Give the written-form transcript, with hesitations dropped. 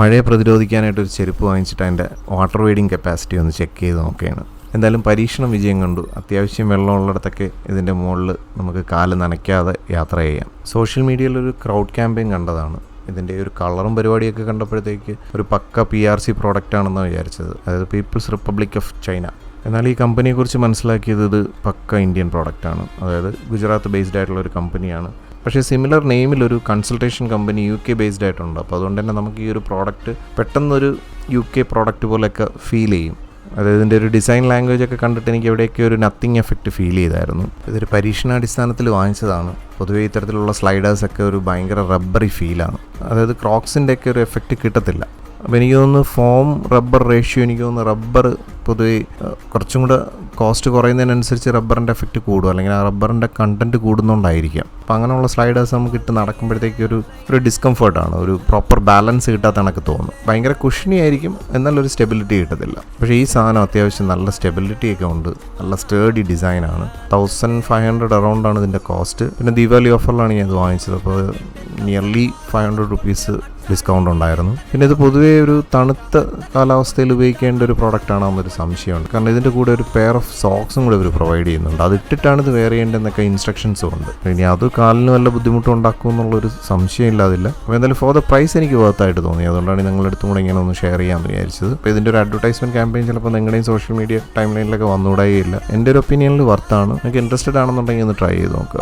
മഴയെ പ്രതിരോധിക്കാനായിട്ടൊരു ചെരുപ്പ് വാങ്ങിച്ചിട്ട് അതിൻ്റെ വാട്ടർ വെയ്ഡിങ് കപ്പാസിറ്റി ഒന്ന് ചെക്ക് ചെയ്ത് നോക്കുകയാണ്. എന്തായാലും പരീക്ഷണം വിജയം കണ്ടു. അത്യാവശ്യം വെള്ളമുള്ളിടത്തൊക്കെ ഇതിൻ്റെ മുകളിൽ നമുക്ക് കാല് നനയ്ക്കാതെ യാത്ര ചെയ്യാം. സോഷ്യൽ മീഡിയയിലൊരു ക്രൗഡ് ക്യാമ്പയിൻ കണ്ടതാണ്. ഇതിൻ്റെ ഒരു കളറും പരിപാടിയൊക്കെ കണ്ടപ്പോഴത്തേക്ക് ഒരു പക്ക PRC പ്രോഡക്റ്റ് ആണെന്നാണ് വിചാരിച്ചത്, അതായത് പീപ്പിൾസ് റിപ്പബ്ലിക് ഓഫ് ചൈന. എന്നാൽ ഈ കമ്പനിയെക്കുറിച്ച് മനസ്സിലാക്കിയത് ഇത് പക്ക ഇന്ത്യൻ പ്രോഡക്റ്റാണ്, അതായത് ഗുജറാത്ത് ബേസ്ഡ് ആയിട്ടുള്ള ഒരു കമ്പനിയാണ്. പക്ഷേ സിമിലർ നെയിമിലൊരു കൺസൾട്ടേഷൻ കമ്പനി UK ബേസ്ഡ് ആയിട്ടുണ്ട്. അപ്പോൾ അതുകൊണ്ട് തന്നെ നമുക്ക് ഈ ഒരു പ്രോഡക്റ്റ് പെട്ടെന്നൊരു UK പ്രോഡക്റ്റ് പോലെയൊക്കെ ഫീൽ ചെയ്യും. അതായത് ഇതിൻ്റെ ഒരു ഡിസൈൻ ലാംഗ്വേജ് ഒക്കെ കണ്ടിട്ട് എനിക്ക് എവിടെയൊക്കെ ഒരു നത്തിങ് എഫക്റ്റ് ഫീൽ ചെയ്തായിരുന്നു. ഇതൊരു പരീക്ഷണാടിസ്ഥാനത്തിൽ വാങ്ങിച്ചതാണ്. പൊതുവേ ഇത്തരത്തിലുള്ള സ്ലൈഡേഴ്സൊക്കെ ഒരു ഭയങ്കര റബ്ബറി ഫീലാണ്, അതായത് ക്രോക്സിൻ്റെ ഒക്കെ ഒരു എഫക്റ്റ് കിട്ടത്തില്ല. അപ്പോൾ എനിക്ക് തോന്നുന്നു ഫോം റബ്ബർ റേഷ്യോ, എനിക്ക് തോന്നുന്നു റബ്ബർ പൊതുവേ കുറച്ചും കൂടെ കോസ്റ്റ് കുറയുന്നതിനനുസരിച്ച് റബ്ബറിൻ്റെ എഫക്റ്റ് കൂടും, അല്ലെങ്കിൽ ആ റബ്ബറിൻ്റെ കണ്ടൻറ്റ് കൂടുന്നതുകൊണ്ടായിരിക്കാം. അപ്പോൾ അങ്ങനെയുള്ള സ്ലൈഡേഴ്സ് നമുക്ക് ഇട്ട് നടക്കുമ്പോഴത്തേക്ക് ഒരു ഡിസ്കംഫർട്ടാണ്, ഒരു പ്രോപ്പർ ബാലൻസ് കിട്ടാത്ത കണക്ക് തോന്നും. ഭയങ്കര കുഷനി ആയിരിക്കും, എന്നാൽ ഒരു സ്റ്റെബിലിറ്റി കിട്ടത്തില്ല. പക്ഷേ ഈ സാധനം അത്യാവശ്യം നല്ല സ്റ്റെബിലിറ്റിയൊക്കെ ഉണ്ട്, നല്ല സ്റ്റേഡി ഡിസൈനാണ്. 1500 അറൗണ്ടാണ് ഇതിൻ്റെ കോസ്റ്റ്. പിന്നെ ദീപാവലി ഓഫറിലാണ് ഞാൻ ഇത് വാങ്ങിച്ചത്, അപ്പോൾ നിയർലി 500 rupees ഡിസ്കൗണ്ട് ഉണ്ടായിരുന്നു. പിന്നെ ഇത് പൊതുവേ ഒരു തണുത്ത കാലാവസ്ഥയിൽ ഉപയോഗിക്കേണ്ട ഒരു പ്രോഡക്റ്റ് ആണെന്നൊരു സംശയമുണ്ട്. കാരണം ഇതിൻ്റെ കൂടെ ഒരു പെയർ ഓഫ് സോക്സും കൂടെ ഇവർ പ്രൊവൈഡ് ചെയ്യുന്നുണ്ട്. അത് ഇട്ടിട്ടാണ് ഇത് വെയർ ചെയ്യേണ്ടതെന്നൊക്കെ ഇൻസ്ട്രക്ഷൻസും ഉണ്ട്. ഇനി അത് കാലിന് വല്ല ബുദ്ധിമുട്ടും ഉണ്ടാക്കും എന്നുള്ളൊരു സംശയം ഇല്ലാതില്ല. അപ്പോൾ എന്തായാലും ഫോർ ദ പ്രൈസ് എനിക്ക് വർത്തായിട്ട് തോന്നി. അതുകൊണ്ടാണ് നിങ്ങളെടുത്തും കൂടെ ഇങ്ങനെ ഒന്ന് ഷെയർ ചെയ്യാമെന്ന് വിചാരിച്ചത്. അപ്പോൾ ഇതിൻ്റെ ഒരു അഡ്വർടൈസ്മെൻറ്റ് ക്യാമ്പയിൻ ചിലപ്പോൾ നിങ്ങളുടെയും സോഷ്യൽ മീഡിയ ടൈം ലൈനിലൊക്കെ വന്നുകൂടായില്ല. എൻ്റെ ഒരു ഒപ്പീനിയനിൽ വർത്താണ്. നിങ്ങൾക്ക് ഇൻട്രസ്റ്റഡ് ആണെന്നുണ്ടെങ്കിൽ ഒന്ന് ട്രൈ ചെയ്ത് നോക്കുക.